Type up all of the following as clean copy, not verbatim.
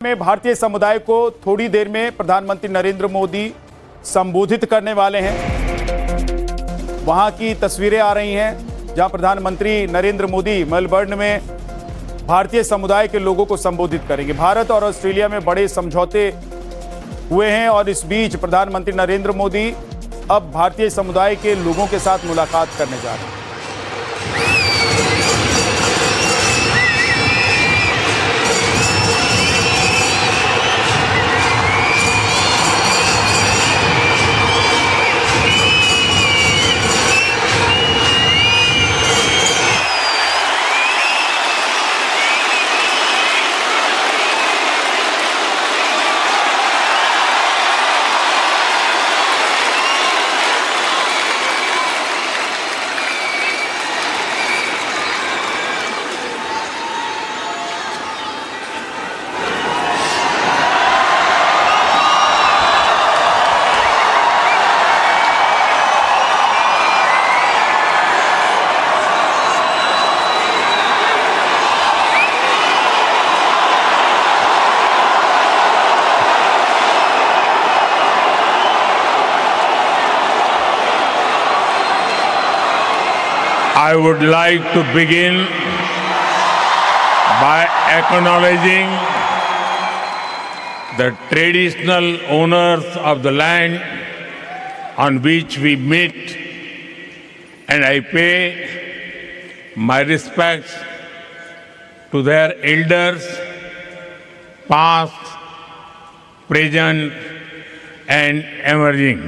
में भारतीय समुदाय को थोड़ी देर में प्रधानमंत्री नरेंद्र मोदी संबोधित करने वाले हैं। वहां की तस्वीरें आ रही हैं जहां प्रधानमंत्री नरेंद्र मोदी मेलबर्न में भारतीय समुदाय के लोगों को संबोधित करेंगे। भारत और ऑस्ट्रेलिया में बड़े समझौते हुए हैं और इस बीच प्रधानमंत्री नरेंद्र मोदी अब भारतीय समुदाय के लोगों के साथ मुलाकात करने जा रहे हैं। I would like to begin by acknowledging the traditional owners of the land on which we meet, and I pay my respects to their elders, past, present, and emerging.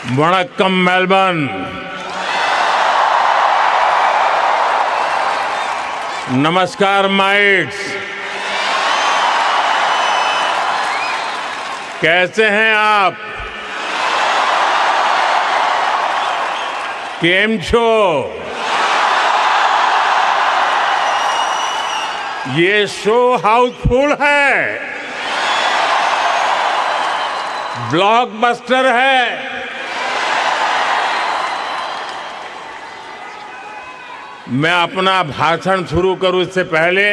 वणक्कम मेलबर्न, नमस्कार माइट्स, कैसे हैं आप? केम छो? ये show Housefull है, blockbuster है। मैं अपना भाषण शुरू करूं इससे पहले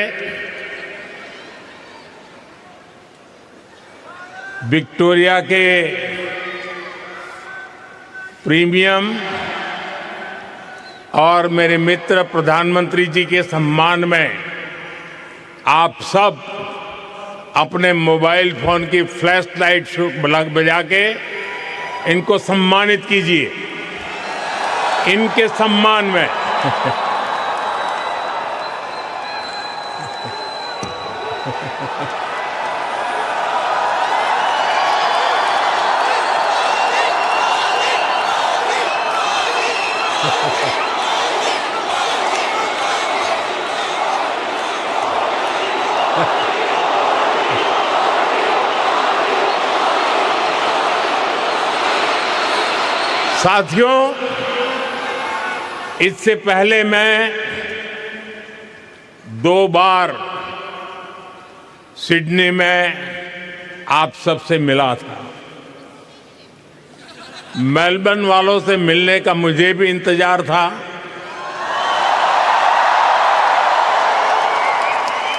विक्टोरिया के प्रीमियम और मेरे मित्र प्रधानमंत्री जी के सम्मान में आप सब अपने मोबाइल फोन की फ्लैश लाइट बजा के इनको सम्मानित कीजिए। इनके सम्मान में साथियों, इससे पहले मैं 2 बार सिडनी में आप सबसे मिला था। मेलबर्न वालों से मिलने का मुझे भी इंतजार था,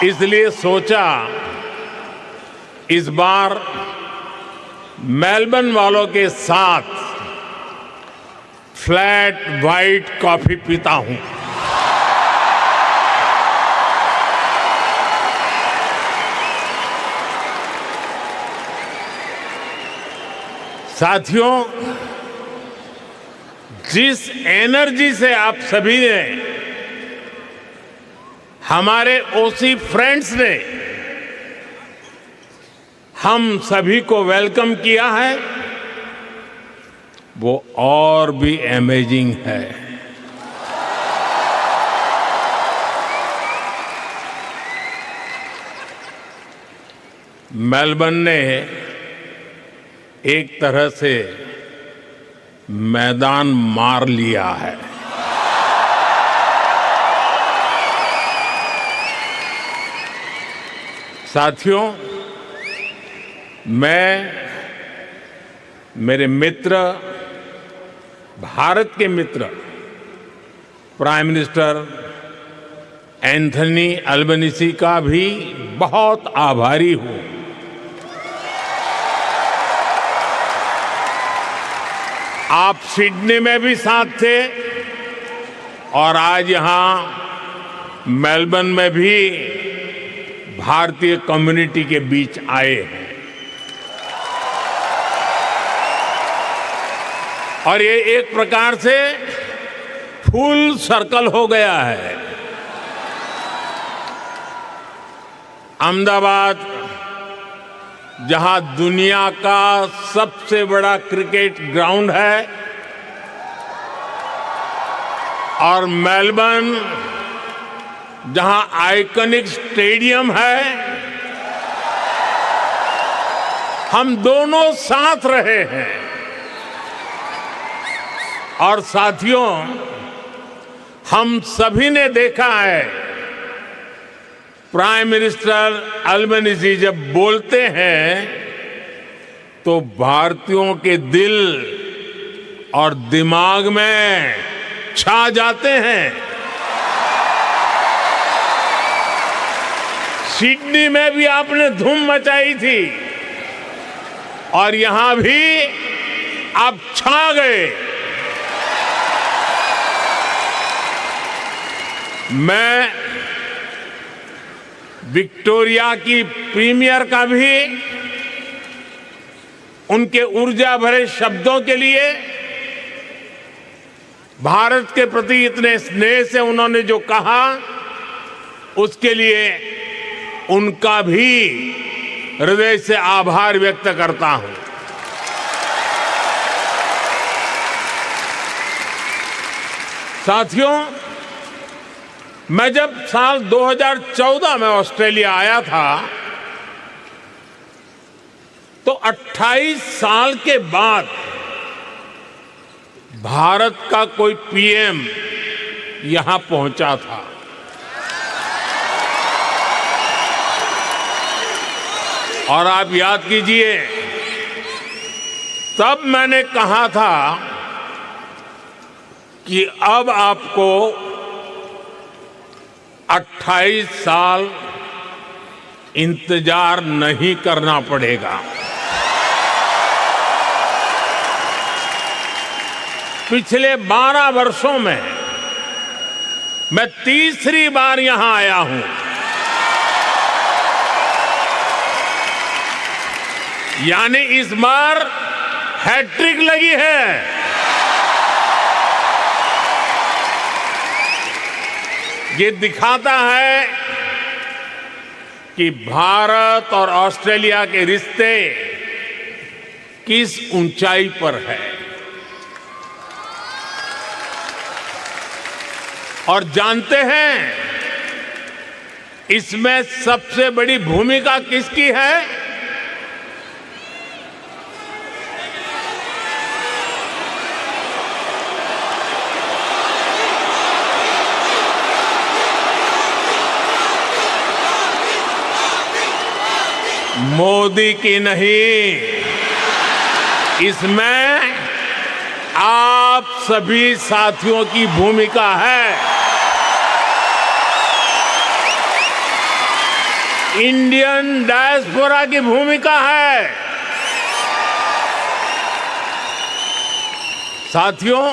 इसलिए सोचा इस बार मेलबर्न वालों के साथ फ्लैट व्हाइट कॉफी पीता हूं। साथियों, जिस एनर्जी से आप सभी ने, हमारे ओसी फ्रेंड्स ने हम सभी को वेलकम किया है, वो और भी अमेजिंग है। मेलबर्न ने एक तरह से मैदान मार लिया है। साथियों, मैं मेरे मित्र, भारत के मित्र प्राइम मिनिस्टर एंथनी अल्बनीसी का भी बहुत आभारी हूं। आप सिडनी में भी साथ थे और आज यहां मेलबर्न में भी भारतीय कम्युनिटी के बीच आए हैं। और ये एक प्रकार से फुल सर्कल हो गया है। अहमदाबाद, जहां दुनिया का सबसे बड़ा क्रिकेट ग्राउंड है, और मेलबर्न जहां आइकॉनिक स्टेडियम है, हम दोनों साथ रहे हैं। और साथियों, हम सभी ने देखा है, प्राइम मिनिस्टर अल्बनीजी जब बोलते हैं तो भारतीयों के दिल और दिमाग में छा जाते हैं। सिडनी में भी आपने धूम मचाई थी और यहां भी आप छा गए। मैं विक्टोरिया की प्रीमियर का भी उनके ऊर्जा भरे शब्दों के लिए, भारत के प्रति इतने स्नेह से उन्होंने जो कहा, उसके लिए उनका भी हृदय से आभार व्यक्त करता हूं। साथियों, मैं जब साल 2014 में ऑस्ट्रेलिया आया था तो 28 साल के बाद भारत का कोई पीएम यहां पहुंचा था। और आप याद कीजिए, तब मैंने कहा था कि अब आपको 28 साल इंतजार नहीं करना पड़ेगा। पिछले 12 वर्षों में मैं तीसरी बार यहां आया हूं। यानी इस बार हैट्रिक लगी है। ये दिखाता है कि भारत और ऑस्ट्रेलिया के रिश्ते किस ऊंचाई पर है। और जानते हैं, इसमें सबसे बड़ी भूमिका किसकी है? मोदी की नहीं, इसमें आप सभी साथियों की भूमिका है। इंडियन डायस्पोरा की भूमिका है। साथियों,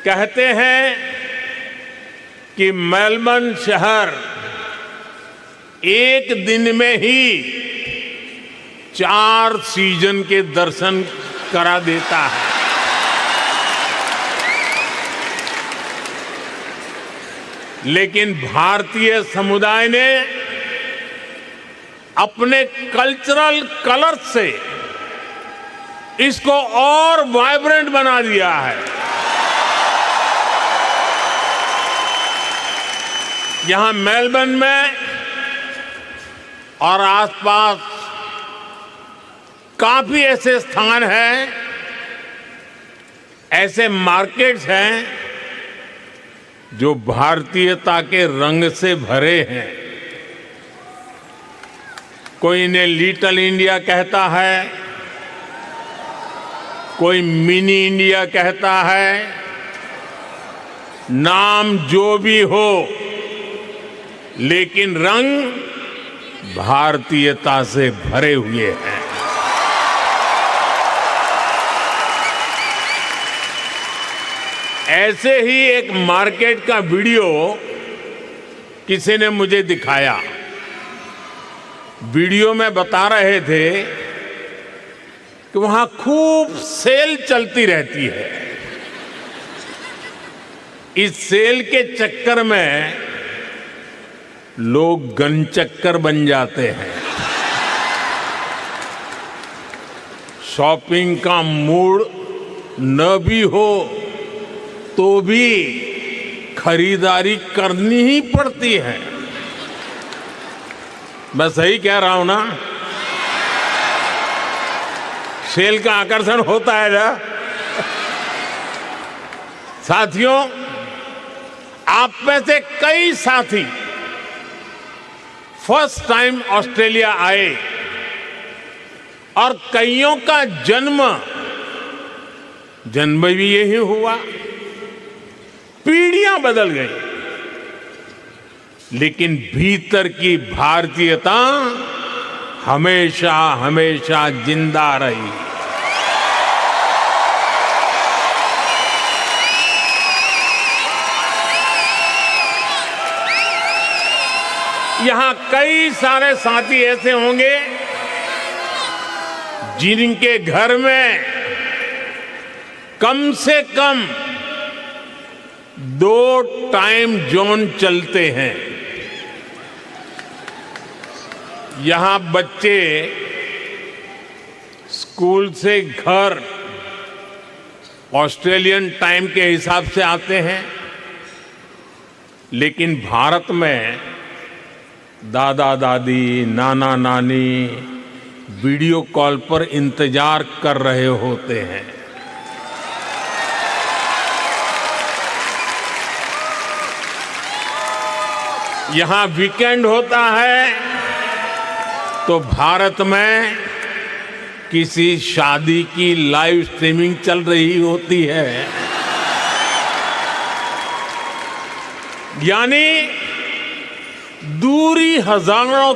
कहते हैं कि मेलबर्न शहर एक दिन में ही 4 सीजन के दर्शन करा देता है। लेकिन भारतीय समुदाय ने अपने कल्चरल कलर से इसको और वाइब्रेंट बना दिया है। यहां मेलबर्न में और आसपास काफी ऐसे स्थान हैं, ऐसे मार्केट्स हैं जो भारतीयता के रंग से भरे हैं। कोई इन्हें लिटिल इंडिया कहता है, कोई मिनी इंडिया कहता है, नाम जो भी हो, लेकिन रंग भारतीयता से भरे हुए हैं। ऐसे ही एक मार्केट का वीडियो किसी ने मुझे दिखाया। वीडियो में बता रहे थे कि वहां खूब सेल चलती रहती है। इस सेल के चक्कर में लोग गनचक्कर बन जाते हैं। शॉपिंग का मूड न भी हो तो भी खरीदारी करनी ही पड़ती है। मैं सही कह रहा हूं ना? सेल का आकर्षण होता है ना? साथियों, आप में से कई साथी फर्स्ट टाइम ऑस्ट्रेलिया आए और कईयों का जन्म भी यही हुआ। पीढ़ियां बदल गई, लेकिन भीतर की भारतीयता हमेशा हमेशा जिंदा रही। यहां कई सारे साथी ऐसे होंगे जिनके घर में कम से कम 2 टाइम जोन चलते हैं। यहां बच्चे स्कूल से घर ऑस्ट्रेलियन टाइम के हिसाब से आते हैं, लेकिन भारत में दादा दादी, नाना नानी वीडियो कॉल पर इंतजार कर रहे होते हैं। यहां वीकेंड होता है तो भारत में किसी शादी की लाइव स्ट्रीमिंग चल रही होती है। यानी दूरी हजारों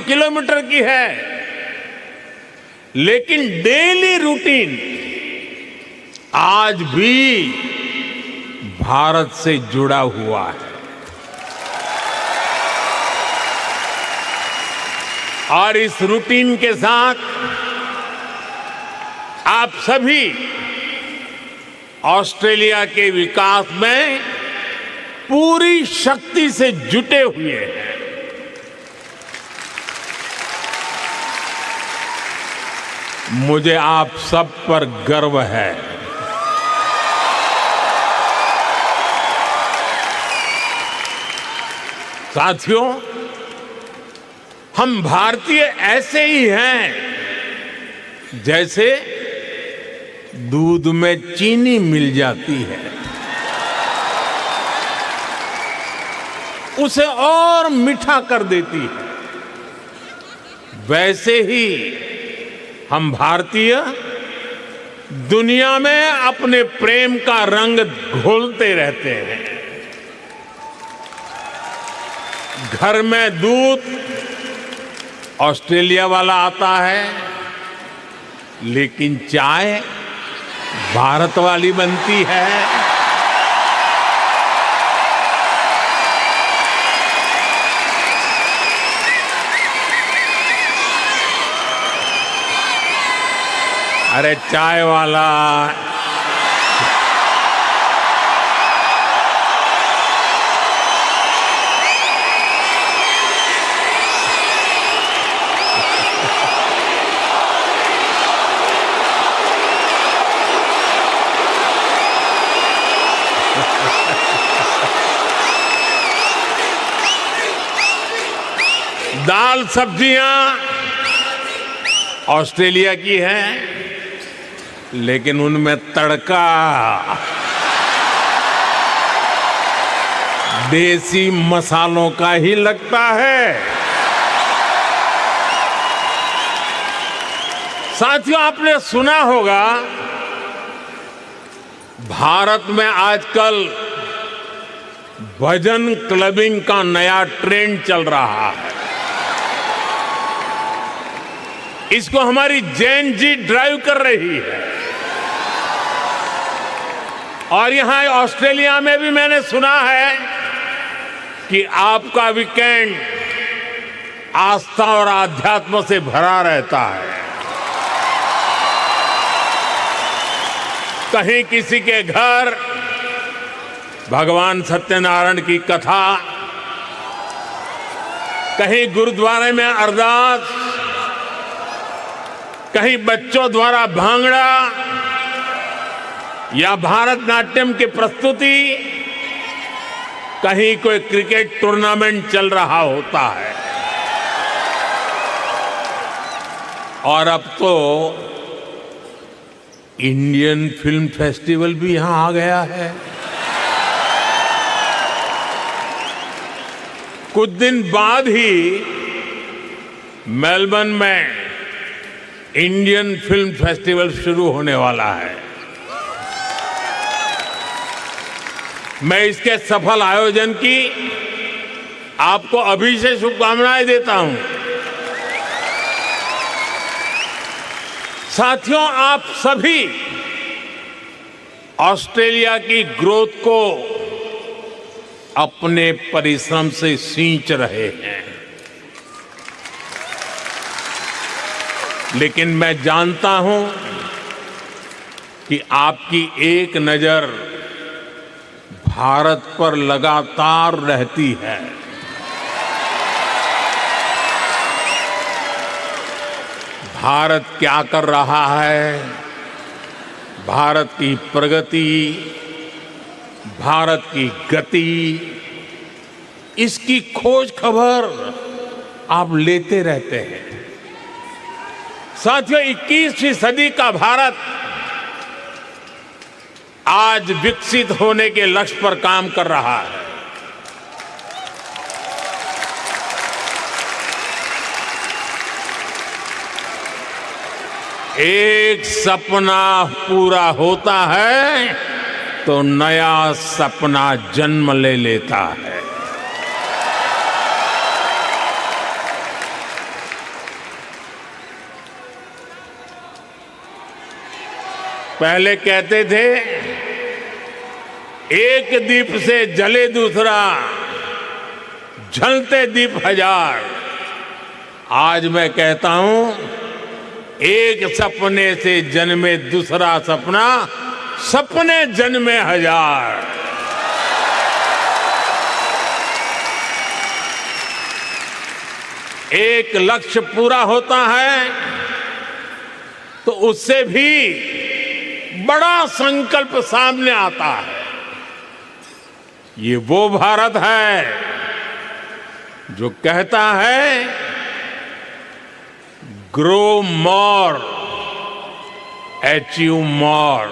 किलोमीटर की है, लेकिन डेली रूटीन आज भी भारत से जुड़ा हुआ है। और इस रूटीन के साथ आप सभी ऑस्ट्रेलिया के विकास में पूरी शक्ति से जुटे हुए हैं। मुझे आप सब पर गर्व है। साथियों, हम भारतीय ऐसे ही हैं जैसे दूध में चीनी मिल जाती है, उसे और मीठा कर देती है। वैसे ही हम भारतीय दुनिया में अपने प्रेम का रंग घोलते रहते हैं। घर में दूध ऑस्ट्रेलिया वाला आता है, लेकिन चाय भारत वाली बनती है। अरे चाय वाला दाल सब्जियां ऑस्ट्रेलिया की हैं, लेकिन उनमें तड़का देसी मसालों का ही लगता है। साथियों, आपने सुना होगा भारत में आजकल भजन क्लबिंग का नया ट्रेंड चल रहा है। इसको हमारी जेन जी ड्राइव कर रही है। और यहां ऑस्ट्रेलिया में भी मैंने सुना है कि आपका वीकेंड आस्था और आध्यात्म से भरा रहता है। कहीं किसी के घर भगवान सत्यनारायण की कथा, कहीं गुरुद्वारे में अरदास, कहीं बच्चों द्वारा भांगड़ा या भारतनाट्यम की प्रस्तुति, कहीं कोई क्रिकेट टूर्नामेंट चल रहा होता है। और अब तो इंडियन फिल्म फेस्टिवल भी यहां आ गया है। कुछ दिन बाद ही मेलबर्न में इंडियन फिल्म फेस्टिवल शुरू होने वाला है। मैं इसके सफल आयोजन की आपको अभी से शुभकामनाएं देता हूं। साथियों, आप सभी ऑस्ट्रेलिया की ग्रोथ को अपने परिश्रम से सींच रहे हैं, लेकिन मैं जानता हूं कि आपकी एक नजर भारत पर लगातार रहती है। भारत क्या कर रहा है, भारत की प्रगति, भारत की गति, इसकी खोज खबर आप लेते रहते हैं। साथियों, 21वीं सदी का भारत आज विकसित होने के लक्ष्य पर काम कर रहा है। एक सपना पूरा होता है तो नया सपना जन्म ले लेता है। पहले कहते थे एक दीप से जले दूसरा, जलते दीप हजार। आज मैं कहता हूं, एक सपने से जन्मे दूसरा सपना, सपने जन्मे हजार। एक लक्ष्य पूरा होता है तो उससे भी बड़ा संकल्प सामने आता है। ये वो भारत है जो कहता है ग्रो मोर, अचीव मोर।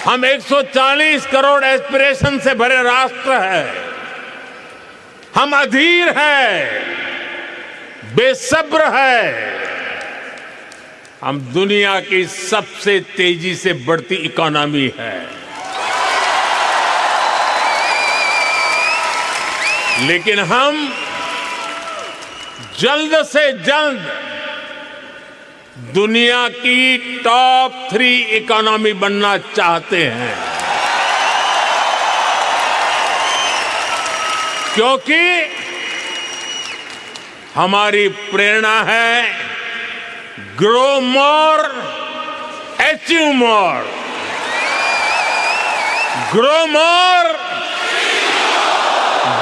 हम 140 करोड़ एस्पिरेशन से भरे राष्ट्र है। हम अधीर है, बेसब्र है। हम दुनिया की सबसे तेजी से बढ़ती इकोनॉमी है, लेकिन हम जल्द से जल्द दुनिया की टॉप 3 इकोनॉमी बनना चाहते हैं, क्योंकि हमारी प्रेरणा है grow more, achieve more. Grow more,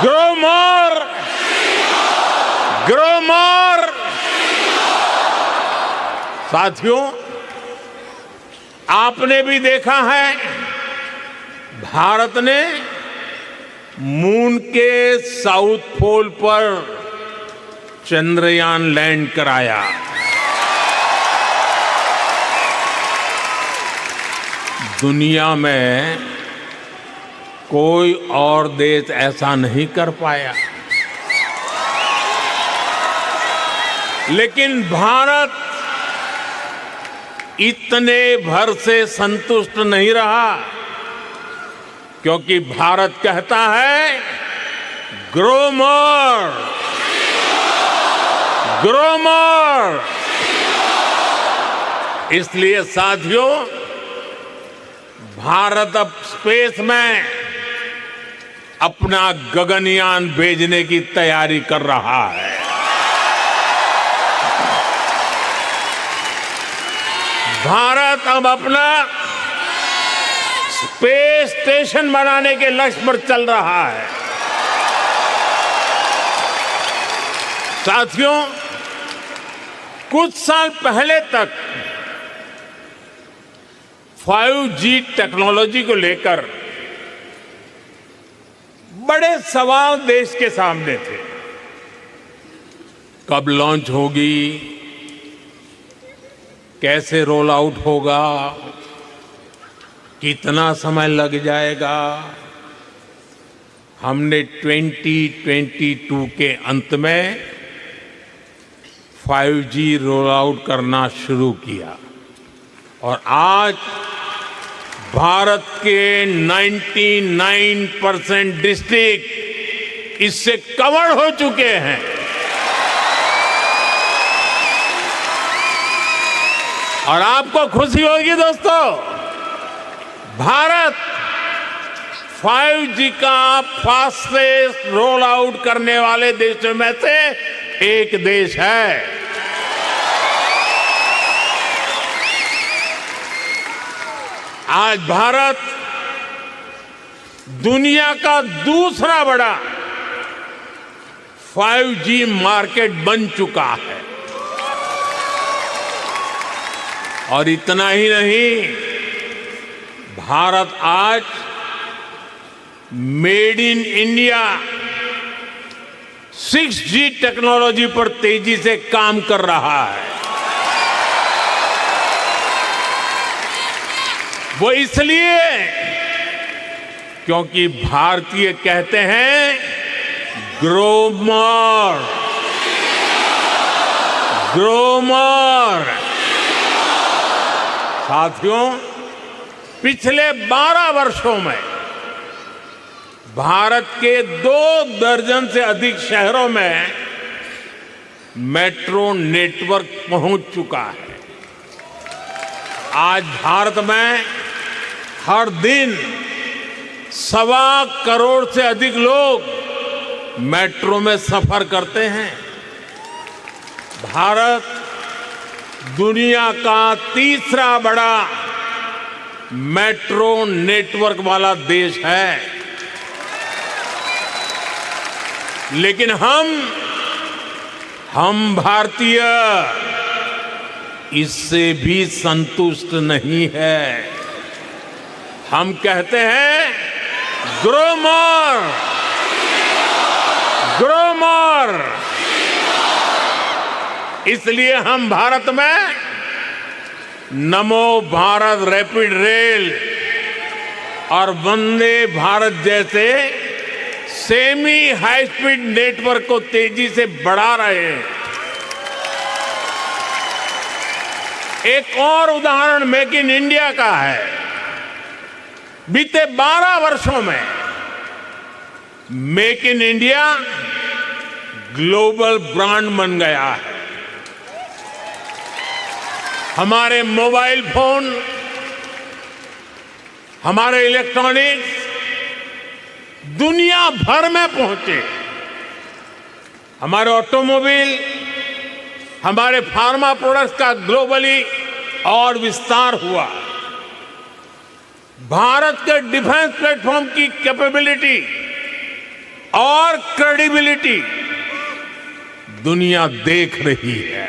grow more, grow more. साथियों, आपने भी देखा है, भारत ने मून के साउथ पोल पर चंद्रयान लैंड कराया। दुनिया में कोई और देश ऐसा नहीं कर पाया, लेकिन भारत इतने भर से संतुष्ट नहीं रहा, क्योंकि भारत कहता है ग्रो मोर, ग्रो मोर। इसलिए साथियों, भारत अब स्पेस में अपना गगनयान भेजने की तैयारी कर रहा है। भारत अब अपना स्पेस स्टेशन बनाने के लक्ष्य पर चल रहा है। साथियों, कुछ साल पहले तक 5G टेक्नोलॉजी को लेकर बड़े सवाल देश के सामने थे। कब लॉन्च होगी, कैसे रोल आउट होगा, कितना समय लग जाएगा। हमने 2022 के अंत में 5G रोल आउट करना शुरू किया और आज भारत के 99% डिस्ट्रिक्ट इससे कवर हो चुके हैं। और आपको खुशी होगी दोस्तों, भारत 5G का फास्टेस्ट रोल आउट करने वाले देशों में से एक देश है। आज भारत दुनिया का दूसरा बड़ा 5G मार्केट बन चुका है। और इतना ही नहीं, भारत आज made in India 6G technology पर तेजी से काम कर रहा है। वो इसलिए क्योंकि भारतीय कहते हैं ग्रो मोर, ग्रो मोर। साथियों, पिछले 12 वर्षों में भारत के 2 दर्जन से अधिक शहरों में मेट्रो नेटवर्क पहुंच चुका है। आज भारत में हर दिन 1.25 करोड़ से अधिक लोग मेट्रो में सफर करते हैं। भारत दुनिया का तीसरा बड़ा मेट्रो नेटवर्क वाला देश है। लेकिन हम भारतीय इससे भी संतुष्ट नहीं है। हम कहते हैं ग्रो मोर, ग्रो मोर। इसलिए हम भारत में नमो भारत रैपिड रेल और वंदे भारत जैसे सेमी हाई स्पीड नेटवर्क को तेजी से बढ़ा रहे हैं। एक और उदाहरण मेक इन इंडिया का है। बीते 12 वर्षों में make in India global brand बन गया है। हमारे मोबाइल फोन, हमारे इलेक्ट्रॉनिक्स दुनिया भर में पहुंचे। हमारे ऑटोमोबाइल, हमारे फार्मा प्रोडक्ट्स का ग्लोबली और विस्तार हुआ। भारत के डिफेंस प्लेटफॉर्म की कैपेबिलिटी और क्रेडिबिलिटी दुनिया देख रही है।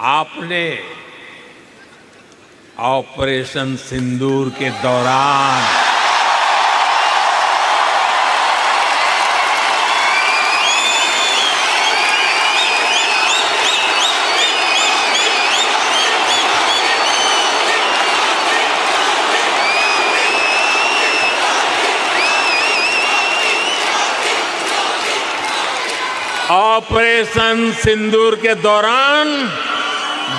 आपने ऑपरेशन सिंदूर के दौरान ऑपरेशन सिंदूर के दौरान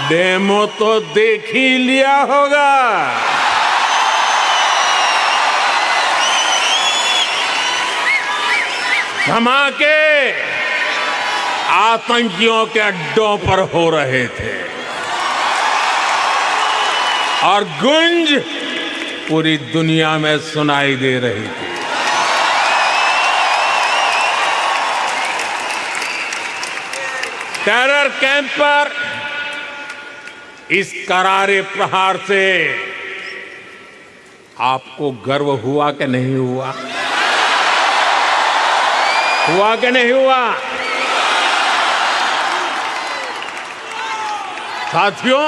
डेमो तो देख ही लिया होगा। धमाके आतंकियों के अड्डों पर हो रहे थे और गूंज पूरी दुनिया में सुनाई दे रही थी। टेरर कैंप पर इस करारे प्रहार से आपको गर्व हुआ कि नहीं हुआ? हुआ कि नहीं हुआ? साथियों,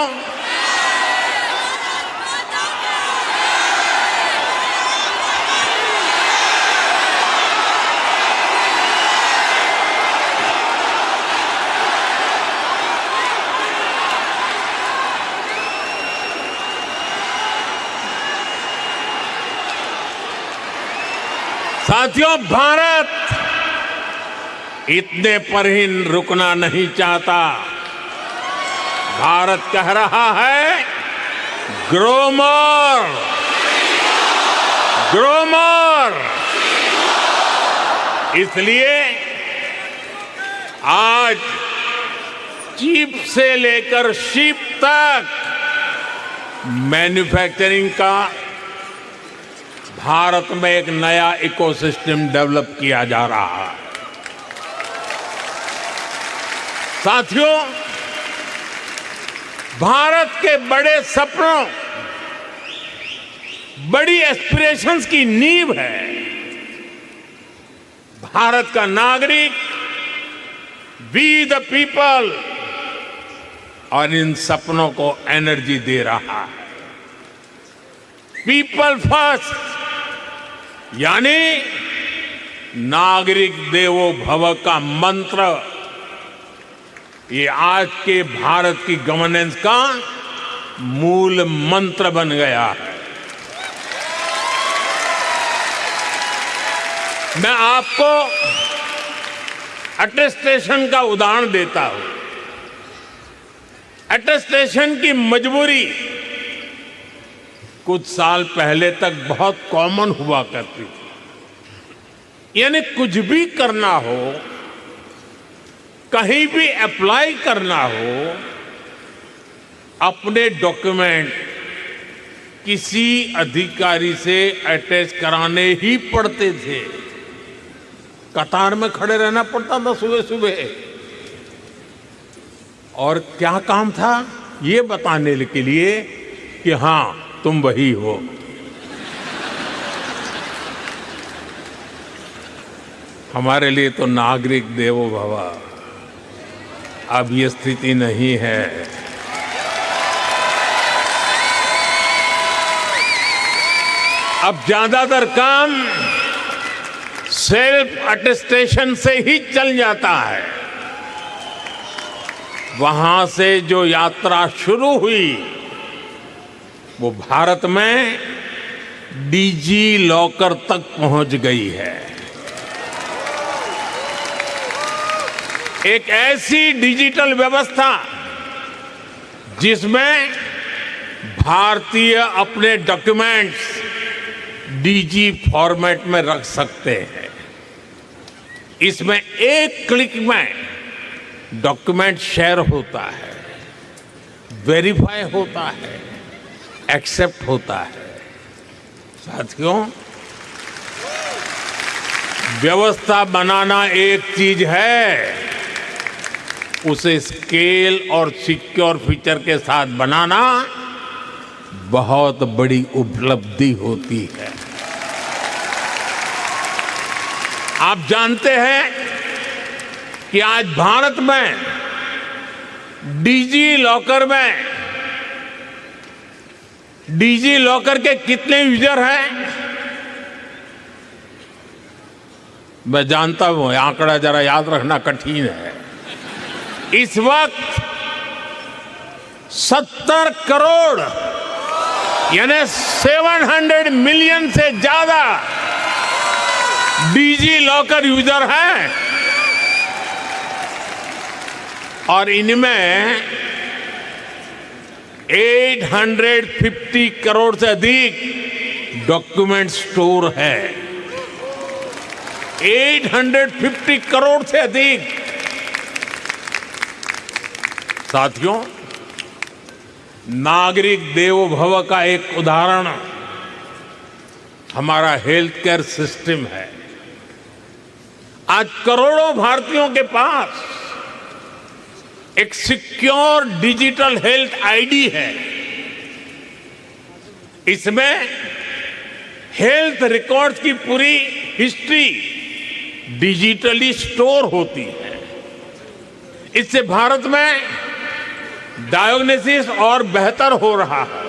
भारत इतने पर ही रुकना नहीं चाहता। भारत कह रहा है ग्रो मोर, ग्रो मोर। इसलिए आज चिप से लेकर शिप तक मैन्युफैक्चरिंग का भारत में एक नया इकोसिस्टम डेवलप किया जा रहा है। साथियों, भारत के बड़े सपनों, बड़ी एस्पिरेशंस की नींव है भारत का नागरिक, वी द पीपल, और इन सपनों को एनर्जी दे रहा है। पीपल फर्स्ट यानी नागरिक देवो भव का मंत्र, ये आज के भारत की गवर्नेंस का मूल मंत्र बन गया है। मैं आपको अटेस्टेशन का उदाहरण देता हूं। अटेस्टेशन की मजबूरी कुछ साल पहले तक बहुत कॉमन हुआ करती थी। यानी कुछ भी करना हो, कहीं भी अप्लाई करना हो, अपने डॉक्यूमेंट किसी अधिकारी से अटैच कराने ही पड़ते थे। कतार में खड़े रहना पड़ता था सुबह सुबह, और क्या काम था? ये बताने के लिए कि हां तुम वही हो। हमारे लिए तो नागरिक देवो भव अब ये स्थिति नहीं है। अब ज्यादातर काम सेल्फ अटेस्टेशन से ही चल जाता है। वहां से जो यात्रा शुरू हुई वो भारत में डीजी लॉकर तक पहुंच गई है। एक ऐसी डिजिटल व्यवस्था जिसमें भारतीय अपने डॉक्यूमेंट्स डीजी फॉर्मेट में रख सकते हैं। इसमें एक क्लिक में डॉक्यूमेंट शेयर होता है, वेरीफाई होता है, एक्सेप्ट होता है। साथियों, व्यवस्था बनाना एक चीज है, उसे स्केल और सिक्योर फीचर के साथ बनाना बहुत बड़ी उपलब्धि होती है। आप जानते हैं कि आज भारत में डिजी लॉकर के कितने यूजर हैं? मैं जानता हूं आंकड़ा जरा याद रखना कठिन है। इस वक्त 70 करोड़ यानी 700 मिलियन से ज्यादा डिजी लॉकर यूजर हैं। और इनमें 850 करोड़ से अधिक डॉक्यूमेंट स्टोर है। 850 करोड़ से अधिक। साथियों, नागरिक देवो भव का एक उदाहरण हमारा हेल्थ केयर सिस्टम है। आज करोड़ों भारतीयों के पास एक सिक्योर डिजिटल हेल्थ आईडी है। इसमें हेल्थ रिकॉर्ड्स की पूरी हिस्ट्री डिजिटली स्टोर होती है। इससे भारत में डायग्नोसिस और बेहतर हो रहा है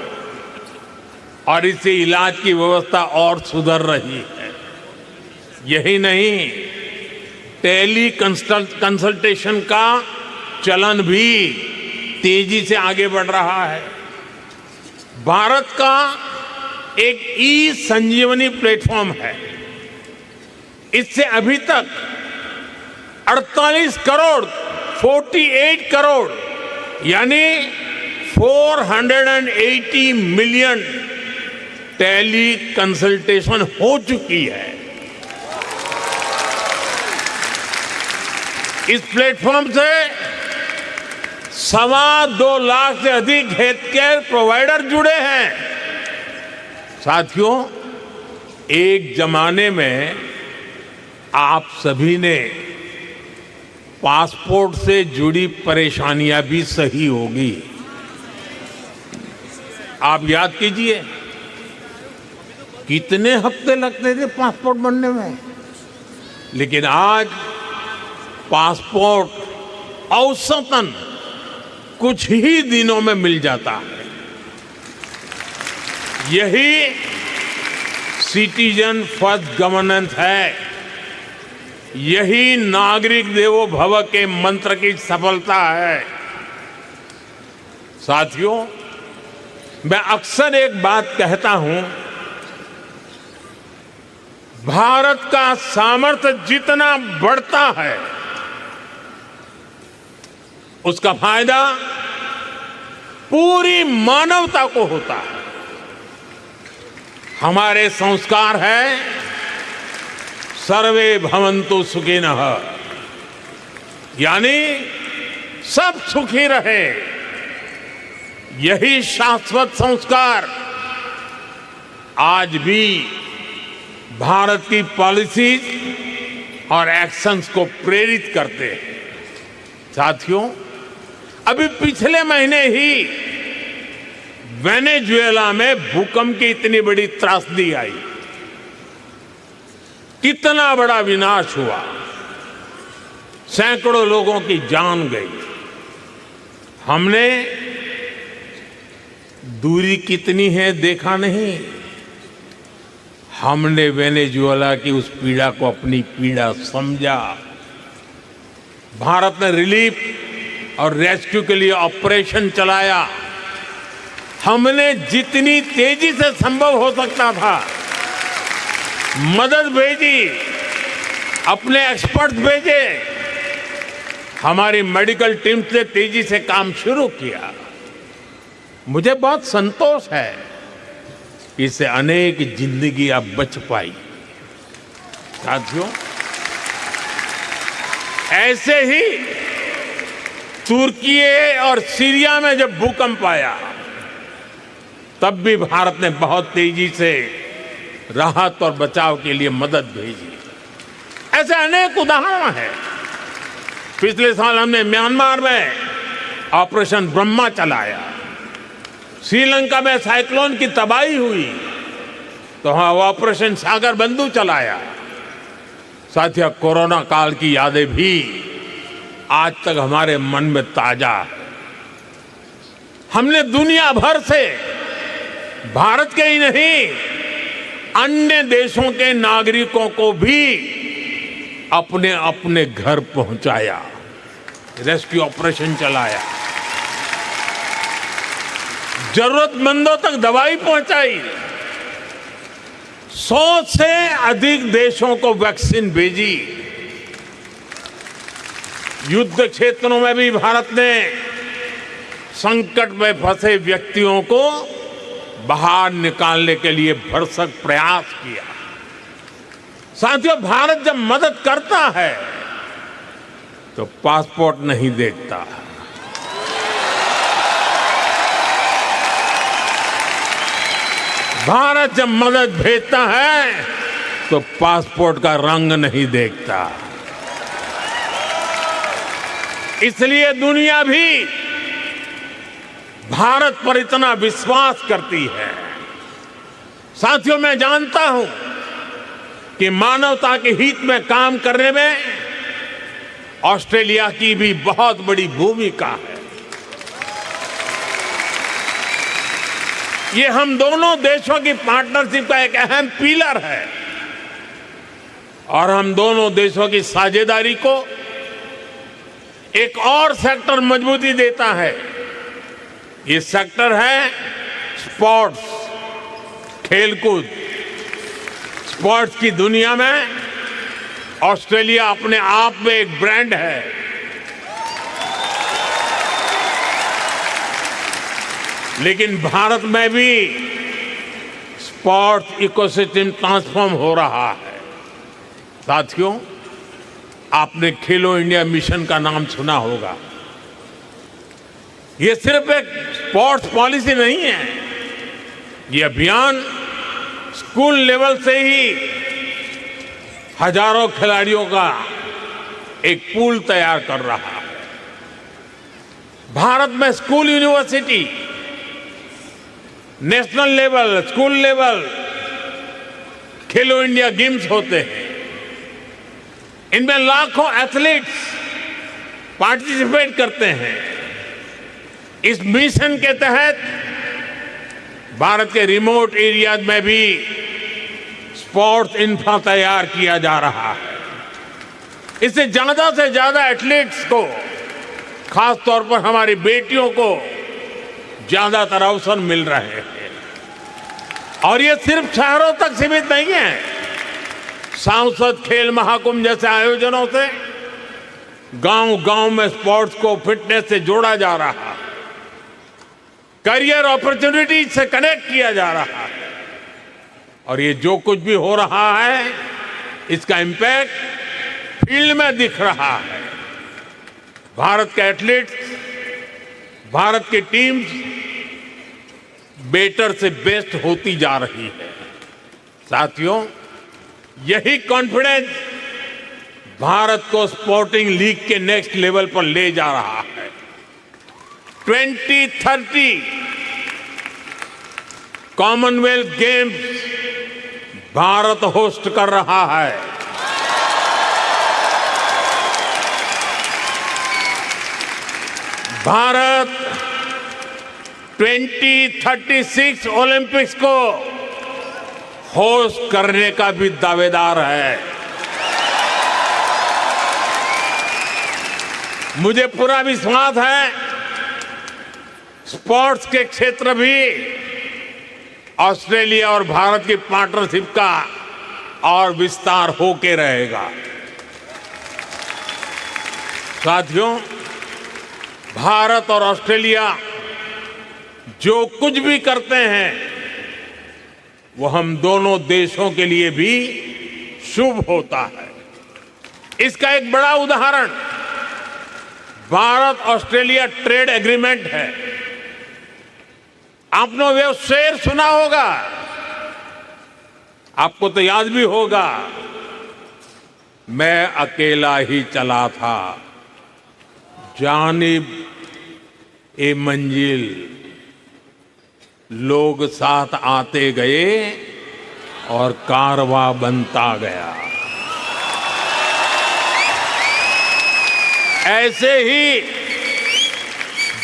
और इससे इलाज की व्यवस्था और सुधर रही है। यही नहीं, टेली कंसल्टेशन का चलन भी तेजी से आगे बढ़ रहा है। भारत का एक ई संजीवनी प्लेटफॉर्म है। इससे अभी तक 48 करोड़ यानी 480 मिलियन टेली कंसल्टेशन हो चुकी है। इस प्लेटफॉर्म से 2.25 लाख से अधिक हेल्थ केयर प्रोवाइडर जुड़े हैं। साथियों, एक जमाने में आप सभी ने पासपोर्ट से जुड़ी परेशानियां भी सही होगी। आप याद कीजिए, कितने हफ्ते लगते थे पासपोर्ट बनने में, लेकिन आज पासपोर्ट औसतन कुछ ही दिनों में मिल जाता है। यही सिटीजन फर्स्ट गवर्नेंस है। यही नागरिक देवो भव के मंत्र की सफलता है। साथियों, मैं अक्सर एक बात कहता हूं, भारत का सामर्थ्य जितना बढ़ता है उसका फायदा पूरी मानवता को होता है। हमारे संस्कार है सर्वे भवन्तु सुखिनः, यानी सब सुखी रहे। यही शाश्वत संस्कार आज भी भारत की पॉलिसीज और एक्शंस को प्रेरित करते हैं। साथियों, अभी पिछले महीने ही वेनेजुएला में भूकंप की इतनी बड़ी त्रासदी आई, कितना बड़ा विनाश हुआ, सैकड़ों लोगों की जान गई। हमने दूरी कितनी है देखा नहीं, हमने वेनेजुएला की उस पीड़ा को अपनी पीड़ा समझा। भारत ने रिलीफ और रेस्क्यू के लिए ऑपरेशन चलाया। हमने जितनी तेजी से संभव हो सकता था मदद भेजी, अपने एक्सपर्ट भेजे, हमारी मेडिकल टीम से तेजी से काम शुरू किया। मुझे बहुत संतोष है, इससे अनेक जिंदगियां बच पाई। साथियों, ऐसे ही तुर्की और सीरिया में जब भूकंप आया तब भी भारत ने बहुत तेजी से राहत और बचाव के लिए मदद भेजी। ऐसे अनेक उदाहरण हैं। पिछले साल हमने म्यांमार में ऑपरेशन ब्रह्मा चलाया। श्रीलंका में साइक्लोन की तबाही हुई तो वहां ऑपरेशन सागर बंधु चलाया। साथियों, कोरोना काल की यादें भी आज तक हमारे मन में ताजा है। हमने दुनिया भर से भारत के ही नहीं अन्य देशों के नागरिकों को भी अपने अपने घर पहुंचाया, रेस्क्यू ऑपरेशन चलाया, जरूरतमंदों तक दवाई पहुंचाई, 100 से अधिक देशों को वैक्सीन भेजी। युद्ध क्षेत्रों में भी भारत ने संकट में फंसे व्यक्तियों को बाहर निकालने के लिए भरसक प्रयास किया। साथियों, भारत जब मदद करता है तो पासपोर्ट नहीं देखता। भारत जब मदद भेजता है तो पासपोर्ट का रंग नहीं देखता। इसलिए दुनिया भी भारत पर इतना विश्वास करती है। साथियों, मैं जानता हूं कि मानवता के हित में काम करने में ऑस्ट्रेलिया की भी बहुत बड़ी भूमिका है। ये हम दोनों देशों की पार्टनरशिप का एक अहम पिलर है और हम दोनों देशों की साझेदारी को एक और सेक्टर मजबूती देता है। ये सेक्टर है स्पोर्ट्स, खेलकूद। स्पोर्ट्स की दुनिया में ऑस्ट्रेलिया अपने आप में एक ब्रांड है। लेकिन भारत में भी स्पोर्ट्स इकोसिस्टम ट्रांसफॉर्म हो रहा है। साथियों, आपने खेलो इंडिया मिशन का नाम सुना होगा। ये सिर्फ एक स्पोर्ट्स पॉलिसी नहीं है, ये अभियान स्कूल लेवल से ही हजारों खिलाड़ियों का एक पूल तैयार कर रहा है। भारत में school, university, national level, school level खेलो इंडिया गेम्स होते हैं। इनमें लाखों एथलीट्स पार्टिसिपेट करते हैं। इस मिशन के तहत भारत के रिमोट एरियाज में भी स्पोर्ट्स इंफ्रा तैयार किया जा रहा है। इससे ज्यादा से ज्यादा एथलीट्स को, खास तौर पर हमारी बेटियों को ज्यादातर अवसर मिल रहे हैं। और ये सिर्फ शहरों तक सीमित नहीं है। सांसद खेल महाकुंभ जैसे आयोजनों से गांव-गांव में स्पोर्ट्स को फिटनेस से जोड़ा जा रहा है, करियर अपॉर्चुनिटीज से कनेक्ट किया जा रहा है। और ये जो कुछ भी हो रहा है, इसका इंपैक्ट फील्ड में दिख रहा है। भारत के एथलीट्स, भारत की टीम्स बेटर से बेस्ट होती जा रही है। साथियों, यही कॉन्फिडेंस भारत को स्पोर्टिंग लीग के नेक्स्ट लेवल पर ले जा रहा है। 2030 कॉमनवेल्थ गेम्स भारत होस्ट कर रहा है। भारत 2036 ओलंपिक्स को होस्ट करने का भी दावेदार है। मुझे पूरा विश्वास है स्पोर्ट्स के क्षेत्र भी ऑस्ट्रेलिया और भारत की पार्टनरशिप का और विस्तार होके रहेगा। साथियों, भारत और ऑस्ट्रेलिया जो कुछ भी करते हैं वो हम दोनों देशों के लिए भी शुभ होता है। इसका एक बड़ा उदाहरण भारत ऑस्ट्रेलिया ट्रेड एग्रीमेंट है। आपने वो शेर सुना होगा, आपको तो याद भी होगा, मैं अकेला ही चला था, जानिब ए मंजिल, लोग साथ आते गए और कारवां बनता गया। ऐसे ही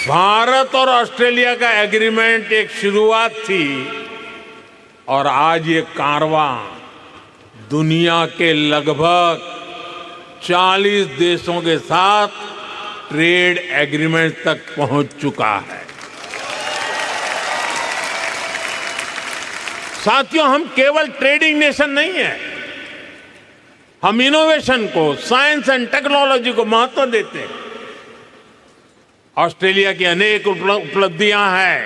भारत और ऑस्ट्रेलिया का एग्रीमेंट एक शुरुआत थी और आज ये कारवां दुनिया के लगभग 40 देशों के साथ ट्रेड एग्रीमेंट तक पहुंच चुका है। साथियों, हम केवल ट्रेडिंग नेशन नहीं है, हम इनोवेशन को, साइंस एंड टेक्नोलॉजी को महत्व देते हैं। ऑस्ट्रेलिया की अनेक उपलब्धियां हैं।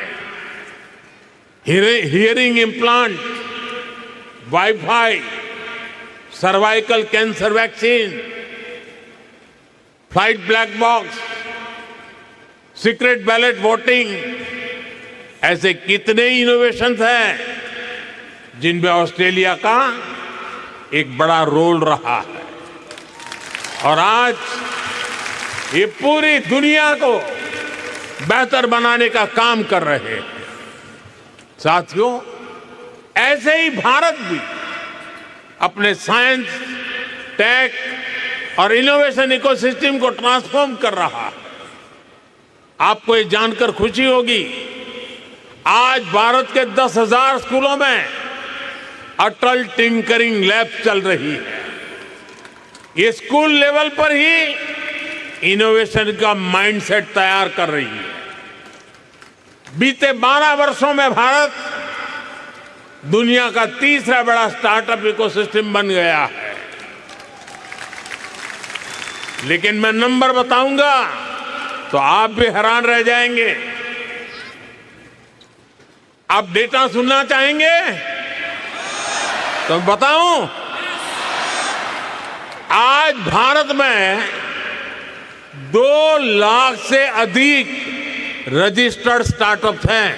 Hearing implant, wifi, cervical cancer vaccine, flight black box, secret ballot voting, ऐसे कितने इनोवेशंस हैं जिनमें ऑस्ट्रेलिया का एक बड़ा रोल रहा है। और आज ये पूरी दुनिया को बेहतर बनाने का काम कर रहे हैं। साथियों, ऐसे ही भारत भी अपने साइंस, टेक और इनोवेशन इकोसिस्टम को ट्रांसफॉर्म कर रहा है। आपको ये जानकर खुशी होगी, आज भारत के 10,000 स्कूलों में अटल टिंकरिंग लैब चल रही है। ये स्कूल लेवल पर ही इनोवेशन का माइंडसेट तैयार कर रही है। बीते 12 वर्षों में भारत दुनिया का तीसरा बड़ा स्टार्टअप इकोसिस्टम बन गया है। लेकिन मैं नंबर बताऊंगा तो आप भी हैरान रह जाएंगे। आप डेटा सुनना चाहेंगे तो बताऊं, आज भारत में 2 लाख से अधिक रजिस्टर्ड स्टार्टअप्स हैं।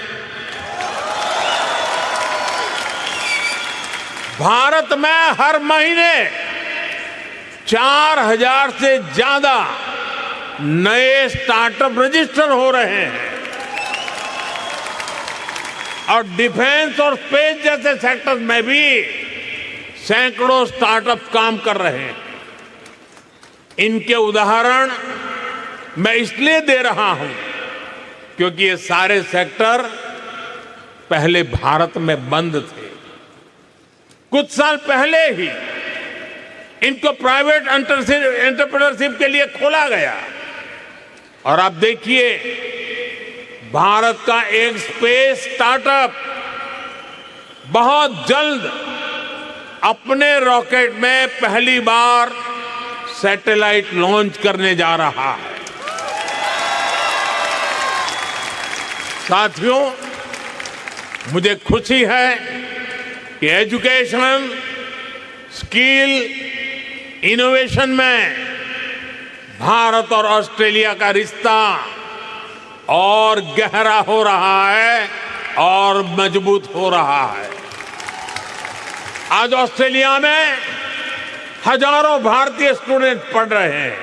भारत में हर महीने 4,000 से ज्यादा नए स्टार्टअप रजिस्टर हो रहे हैं। और डिफेंस और स्पेस जैसे सेक्टर में भी सैकड़ों स्टार्टअप काम कर रहे हैं। इनके उदाहरण मैं इसलिए दे रहा हूं क्योंकि ये सारे सेक्टर पहले भारत में बंद थे। कुछ साल पहले ही इनको प्राइवेट एंटरप्रेन्योरशिप के लिए खोला गया। और आप देखिए, भारत का एक स्पेस स्टार्टअप बहुत जल्द अपने रॉकेट में पहली बार सैटेलाइट लॉन्च करने जा रहा है। साथियों, मुझे खुशी है कि एजुकेशन, स्किल, इनोवेशन में भारत और ऑस्ट्रेलिया का रिश्ता और गहरा हो रहा है और मजबूत हो रहा है। आज ऑस्ट्रेलिया में हजारों भारतीय स्टूडेंट पढ़ रहे हैं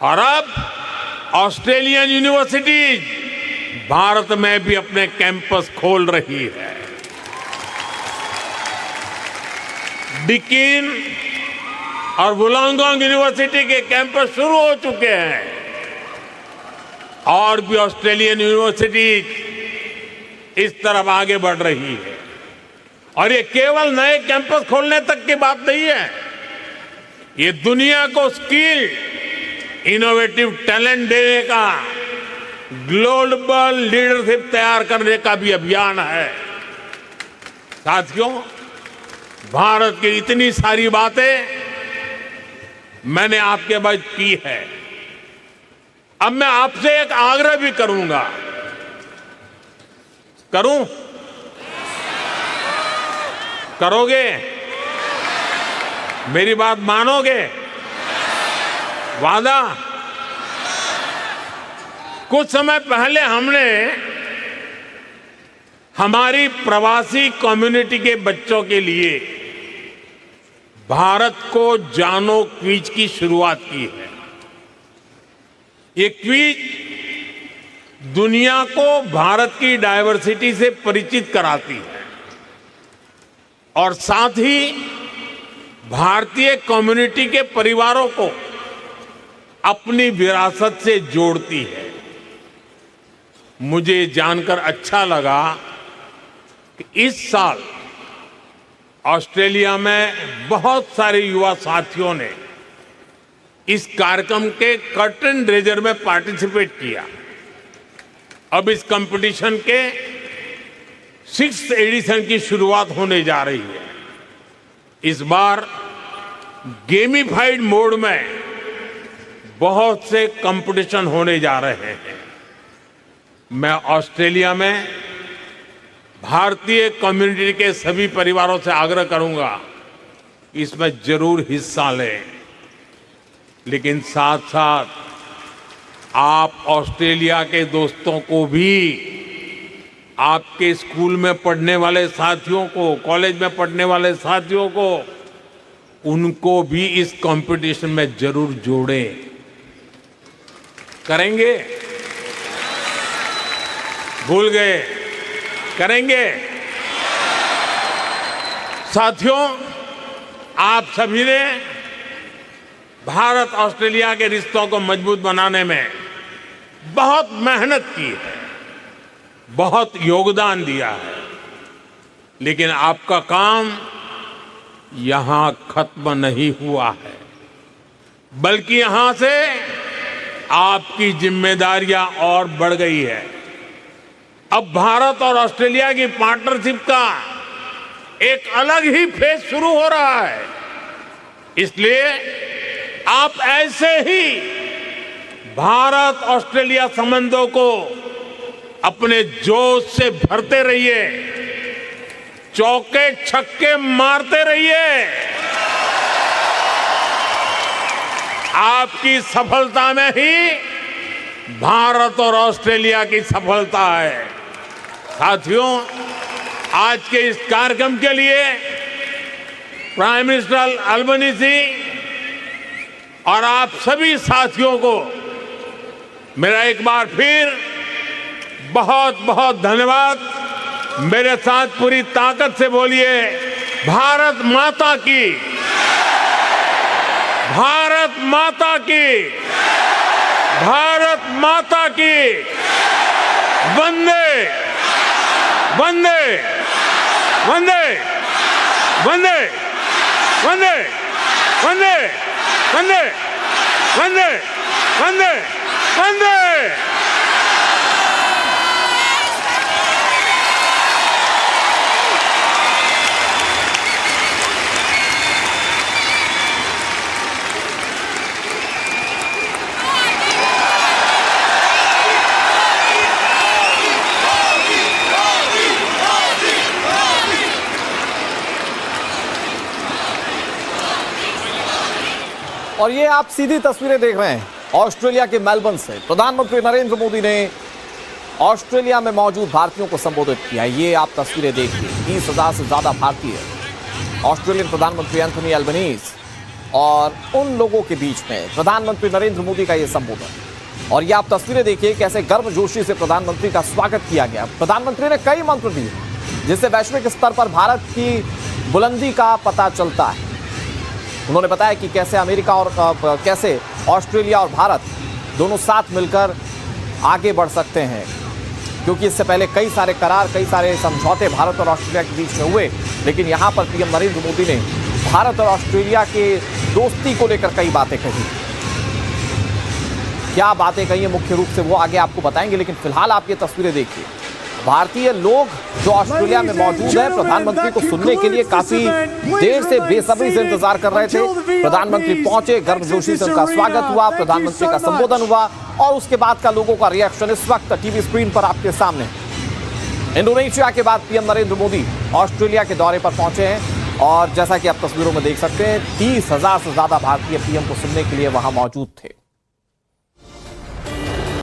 और अब ऑस्ट्रेलियन यूनिवर्सिटीज भारत में भी अपने कैंपस खोल रही है। डिकीन और वुलांगोंग यूनिवर्सिटी के कैंपस शुरू हो चुके हैं और भी ऑस्ट्रेलियन यूनिवर्सिटीज इस तरफ आगे बढ़ रही है। और ये केवल नए कैंपस खोलने तक की बात नहीं है, ये दुनिया को स्किल, इनोवेटिव टैलेंट देने का, ग्लोबल लीडरशिप तैयार करने का भी अभियान है। साथियों, भारत की इतनी सारी बातें मैंने आपके बाद की है। अब मैं आपसे एक आग्रह भी करूंगा। करूं? करोगे? मेरी बात मानोगे? वादा? कुछ समय पहले हमने हमारी प्रवासी कम्युनिटी के बच्चों के लिए भारत को जानो क्विज की शुरुआत की है। ये क्विज दुनिया को भारत की डायवर्सिटी से परिचित कराती है और साथ ही भारतीय कम्युनिटी के परिवारों को अपनी विरासत से जोड़ती है। मुझे जानकर अच्छा लगा कि इस साल ऑस्ट्रेलिया में बहुत सारे युवा साथियों ने इस कार्यक्रम के कर्टन रेजर में पार्टिसिपेट किया। अब इस कंपटीशन के 6th एडिशन की शुरुआत होने जा रही है। इस बार गेमिफाइड मोड में बहुत से कंपटीशन होने जा रहे हैं। मैं ऑस्ट्रेलिया में भारतीय कम्युनिटी के सभी परिवारों से आग्रह करूंगा कि इसमें जरूर हिस्सा लें, लेकिन साथ साथ आप ऑस्ट्रेलिया के दोस्तों को भी, आपके स्कूल में पढ़ने वाले साथियों को, कॉलेज में पढ़ने वाले साथियों को, उनको भी इस कंपटीशन में जरूर जोड़ें। करेंगे? भूल गए? करेंगे? साथियों, आप सभी ने भारत ऑस्ट्रेलिया के रिश्तों को मजबूत बनाने में बहुत मेहनत की है, बहुत योगदान दिया है, लेकिन आपका काम यहां खत्म नहीं हुआ है, बल्कि यहां से आपकी जिम्मेदारियां और बढ़ गई है। अब भारत और ऑस्ट्रेलिया की पार्टनरशिप का एक अलग ही फेज शुरू हो रहा है। इसलिए आप ऐसे ही भारत ऑस्ट्रेलिया संबंधों को अपने जोश से भरते रहिए, चौके छक्के मारते रहिए। आपकी सफलता में ही भारत और ऑस्ट्रेलिया की सफलता है। साथियों, आज के इस कार्यक्रम के लिए प्राइम मिनिस्टर अल्बनीज़ी और आप सभी साथियों को मेरा एक बार फिर बहुत बहुत धन्यवाद। मेरे साथ पूरी ताकत से बोलिए, भारत माता की, भारत माता की, भारत माता की, वंदे वंदे वंदे वंदे वंदे वंदे वंदे वंदे वंदे वंदे। और ये आप सीधी तस्वीरें देख रहे हैं ऑस्ट्रेलिया के मेलबर्न से। प्रधानमंत्री नरेंद्र मोदी ने ऑस्ट्रेलिया में मौजूद भारतीयों को संबोधित किया। ये आप तस्वीरें देखिए, 30,000 से ज्यादा भारतीय ऑस्ट्रेलियन प्रधानमंत्री एंथनी अल्बनीज और उन लोगों के बीच में प्रधानमंत्री नरेंद्र मोदी का ये संबोधन। और ये आप तस्वीरें देखिए कैसे गर्मजोशी से प्रधानमंत्री का स्वागत किया गया। प्रधानमंत्री ने कई मंत्र दिए जिससे वैश्विक स्तर पर भारत की बुलंदी का पता चलता है। उन्होंने बताया कि कैसे अमेरिका और कैसे ऑस्ट्रेलिया और भारत दोनों साथ मिलकर आगे बढ़ सकते हैं, क्योंकि इससे पहले कई सारे करार, कई सारे समझौते भारत और ऑस्ट्रेलिया के बीच में हुए, लेकिन यहाँ पर पीएम नरेंद्र मोदी ने भारत और ऑस्ट्रेलिया के दोस्ती को लेकर कई बातें कही। क्या बातें कही है मुख्य रूप से वो आगे आपको बताएंगे, लेकिन फिलहाल आप ये तस्वीरें देखिए। भारतीय लोग जो ऑस्ट्रेलिया में मौजूद हैं प्रधानमंत्री को सुनने के लिए काफी देर से बेसब्री से इंतजार कर रहे थे। प्रधानमंत्री पहुंचे, गर्मजोशी से उनका स्वागत हुआ, प्रधानमंत्री का संबोधन हुआ और उसके बाद का लोगों का रिएक्शन इस वक्त टीवी स्क्रीन पर आपके सामने। इंडोनेशिया के बाद पीएम नरेंद्र मोदी ऑस्ट्रेलिया के दौरे पर पहुंचे हैं और जैसा कि आप तस्वीरों में देख सकते हैं 30,000 से ज्यादा भारतीय पीएम को सुनने के लिए वहां मौजूद थे।